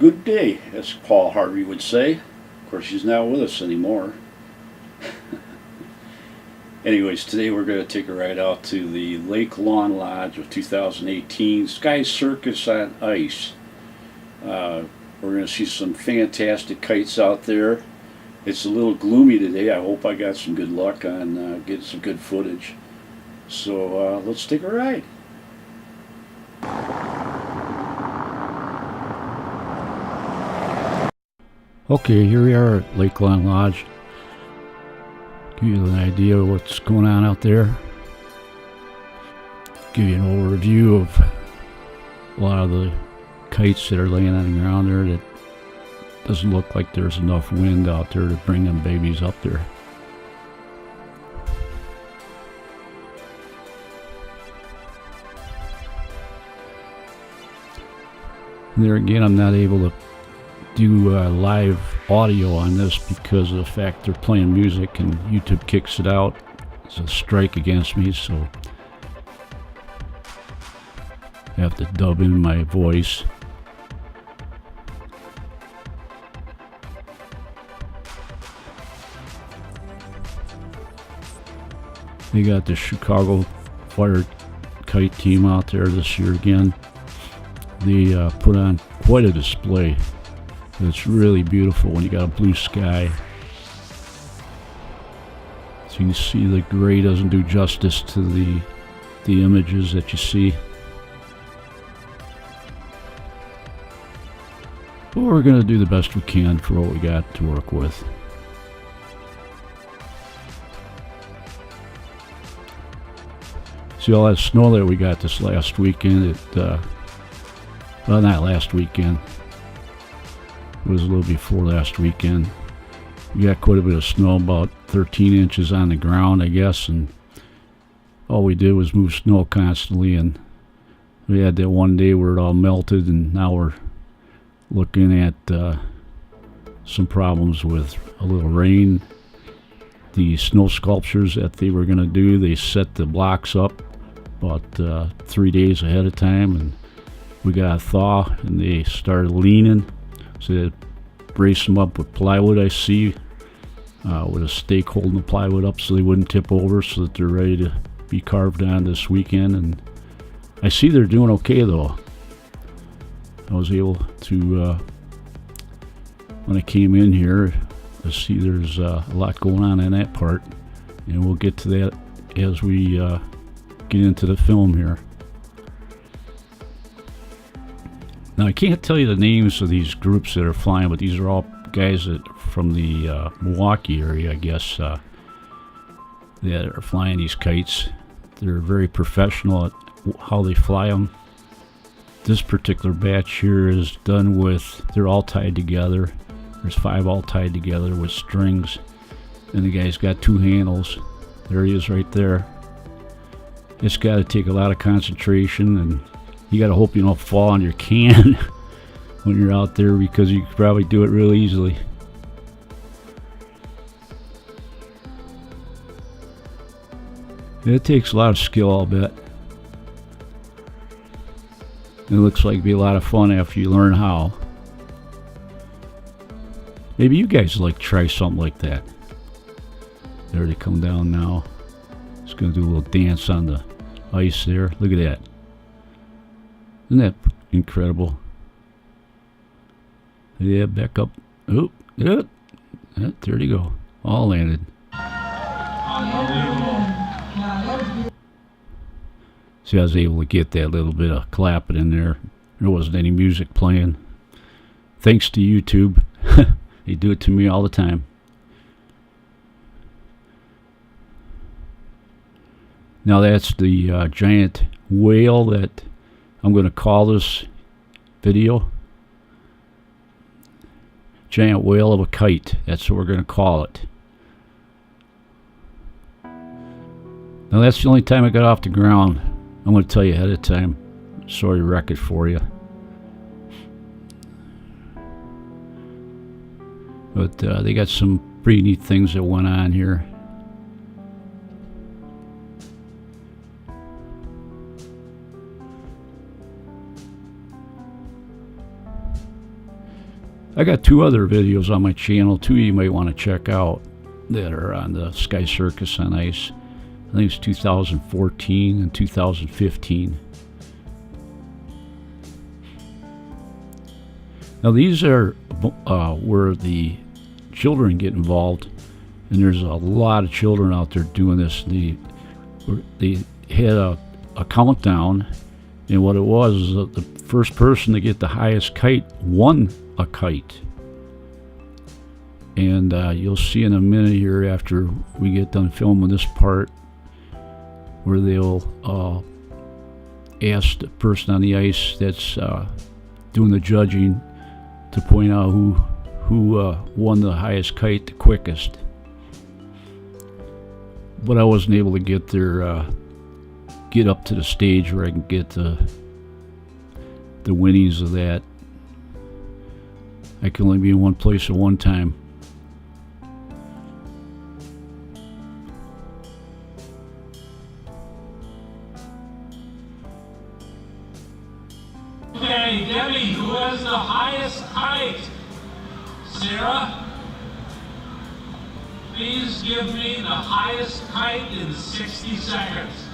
good day, as Paul Harvey would say. Of course, he's not with us anymore. Anyways, today we're going to take a ride out to the Lake Lawn Lodge of 2018 Sky Circus on Ice. We're going to see some fantastic kites out there. It's a little gloomy today. I hope I got some good luck on getting some good footage. So let's take a ride. Okay, here we are at Lake Lawn Lodge. Give you an idea of what's going on out there. Give you an overview of a lot of the kites that are laying on the ground there. That doesn't look like there's enough wind out there to bring them babies up there. And there again, I'm not able to do live audio on this because of the fact they're playing music and YouTube kicks it out. It's a strike against me, so I have to dub in my voice. They got the Chicago Fire Kite Team out there this year again. They put on quite a display. It's really beautiful when you got a blue sky. So you can see the gray doesn't do justice to the images that you see. But we're going to do the best we can for what we got to work with. See all that snow that we got this last weekend? Well, not last weekend. It was a little before last weekend. We got quite a bit of snow, about 13 inches on the ground, I guess, and all we did was move snow constantly, and we had that one day where it all melted, and now we're looking at some problems with a little rain. The snow sculptures that they were going to do, they set the blocks up about 3 days ahead of time, and we got a thaw, and they started leaning. So they brace them up with plywood, I see, with a stake holding the plywood up so they wouldn't tip over, so that they're ready to be carved on this weekend. And I see they're doing okay, though. I was able to, when I came in here, I see there's a lot going on in that part, and we'll get to that as we get into the film here. Now, I can't tell you the names of these groups that are flying, but these are all guys that from the Milwaukee area, I guess, that are flying these kites. They're very professional at how they fly them. This particular batch here is done with, they're all tied together. There's 5 all tied together with strings, and the guy's got 2 handles. There he is right there. It's got to take a lot of concentration, and you got to hope you don't fall on your can when you're out there, because you could probably do it real easily. It takes a lot of skill, I'll bet. It looks like it'd be a lot of fun after you learn how. Maybe you guys would like to try something like that. There they come down now. Just going to do a little dance on the ice there. Look at that. Isn't that incredible? Yeah, back up. Oh, yeah, there you go. All landed. See, I was able to get that little bit of clapping in there. There wasn't any music playing. Thanks to YouTube. They do it to me all the time. Now that's the giant whale that I'm going to call this video. Giant whale of a kite. That's what we're going to call it. Now that's the only time I got off the ground. I'm going to tell you ahead of time. Sorry to wreck it for you. But they got some pretty neat things that went on here. I got 2 other videos on my channel too you might want to check out that are on the Sky Circus on ice. I think it's 2014 and 2015. Now these are where the children get involved, and there's a lot of children out there doing this. They had a countdown, and what it was is that the first person to get the highest kite won a kite. And you'll see in a minute here after we get done filming this part where they'll ask the person on the ice that's doing the judging to point out who won the highest kite the quickest. But I wasn't able to get there, get up to the stage where I can get the winnings of that. I can only be in one place at one time. Okay, Debbie, who has the highest height? Sarah, please give me the highest height in 60 seconds.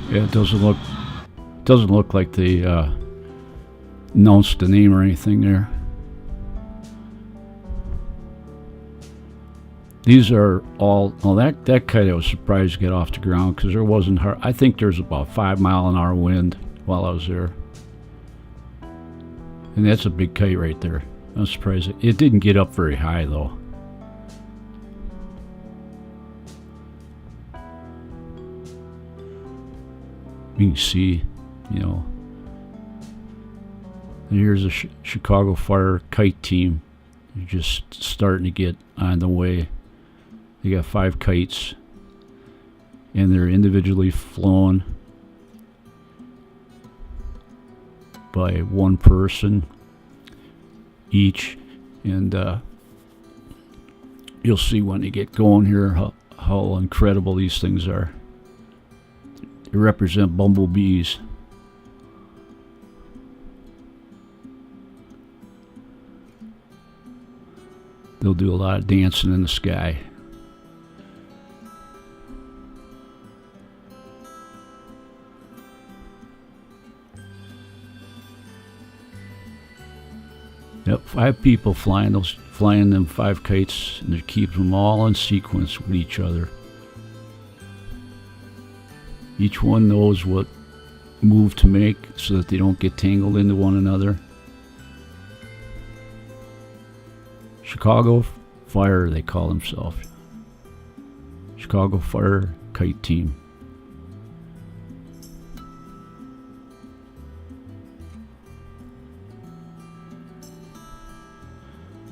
Yeah, it doesn't look like they announced the name or anything there. These are all, well, that kite I was surprised to get off the ground because there wasn't hard. I think there's about 5-mile-an-hour wind while I was there. And that's a big kite right there. I'm surprised. It didn't get up very high though. You can see, you know, and here's a Chicago Fire Kite Team. They're just starting to get on the way. They got 5 kites, and they're individually flown by one person each. And you'll see when they get going here how incredible these things are. They represent bumblebees. They'll do a lot of dancing in the sky. Yep, 5 people flying them 5 kites, and they keep them all in sequence with each other. Each one knows what move to make so that they don't get tangled into one another. Chicago Fire, they call themselves. Chicago Fire Kite Team.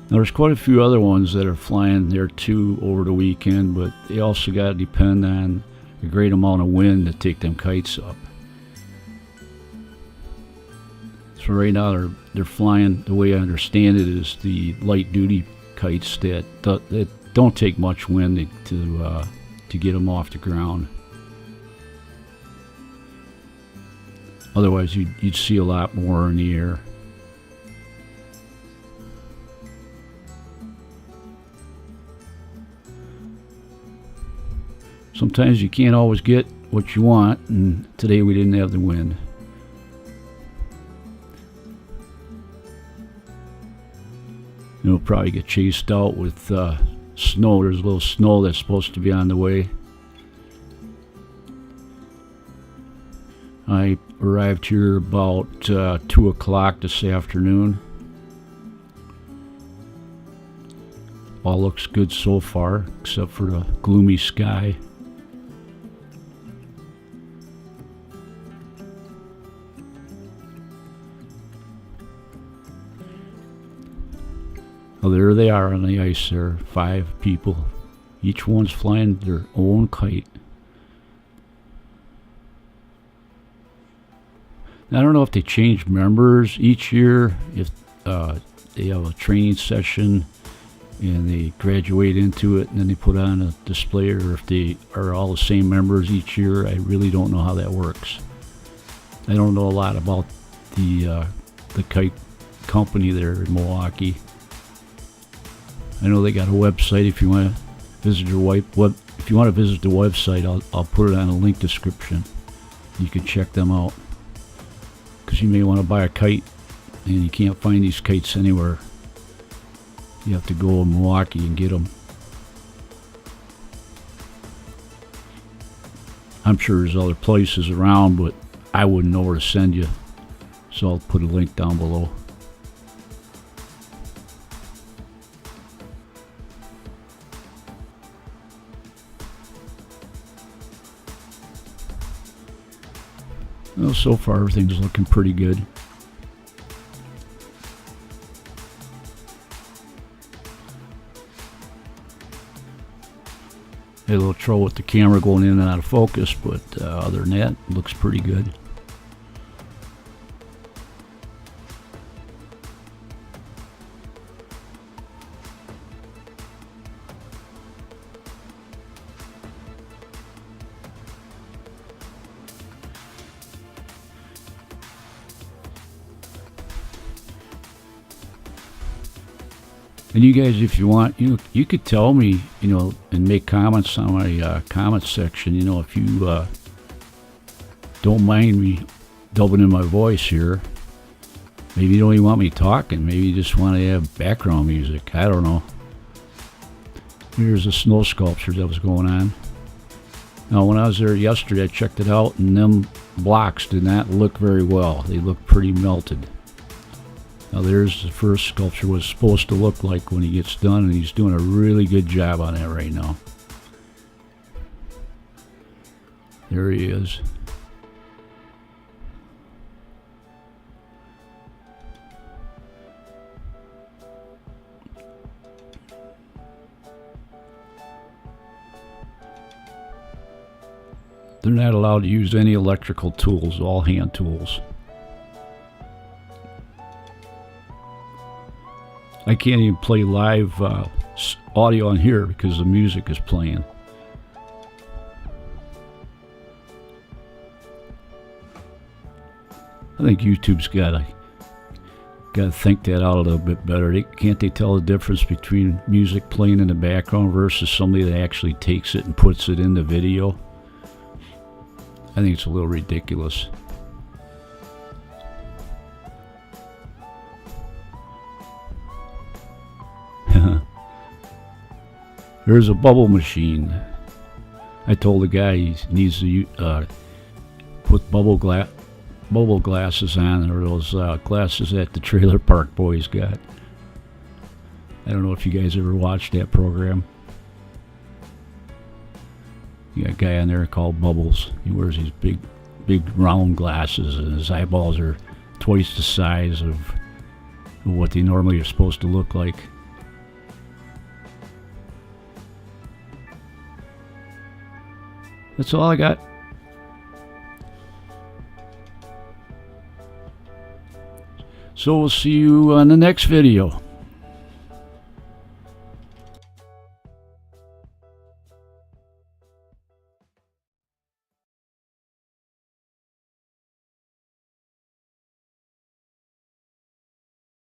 Now there's quite a few other ones that are flying there too over the weekend, but they also got to depend on a great amount of wind to take them kites up. So right now they're flying, the way I understand it, is the light duty kites that don't take much wind to get them off the ground. Otherwise you'd see a lot more in the air. Sometimes you can't always get what you want, and today we didn't have the wind. You'll probably get chased out with snow. There's a little snow that's supposed to be on the way. I arrived here about 2 o'clock this afternoon. All looks good so far, except for the gloomy sky. Well, there they are on the ice there, 5 people. Each one's flying their own kite. Now, I don't know if they change members each year, if they have a training session and they graduate into it, and then they put on a display, or if they are all the same members each year. I really don't know how that works. I don't know a lot about the kite company there in Milwaukee. I know they got a website. If you want to visit if you want to visit the website, I'll put it on a link description. You can check them out, because you may want to buy a kite and you can't find these kites anywhere. You have to go to Milwaukee and get them. I'm sure there's other places around, but I wouldn't know where to send you, so I'll put a link down below. Well, so far everything's looking pretty good. Had a little trouble with the camera going in and out of focus, but other than that, it looks pretty good. And you guys, if you want, you could tell me, and make comments on my comments section. If you don't mind me dubbing in my voice here. Maybe you don't even want me talking. Maybe you just want to have background music. I don't know. Here's a snow sculpture that was going on. Now, when I was there yesterday, I checked it out, and them blocks did not look very well. They looked pretty melted. Now there's the first sculpture was supposed to look like when he gets done, and he's doing a really good job on that right now. There he is. They're not allowed to use any electrical tools, all hand tools. I can't even play live audio on here because the music is playing. I think YouTube's got to think that out a little bit better. Can't they tell the difference between music playing in the background versus somebody that actually takes it and puts it in the video? I think it's a little ridiculous. There's a bubble machine. I told the guy he needs to put bubble glasses on, or those glasses that the trailer park boys got. I don't know if you guys ever watched that program. You got a guy on there called Bubbles. He wears these big round glasses, and his eyeballs are twice the size of what they normally are supposed to look like. That's all I got. So we'll see you on the next video.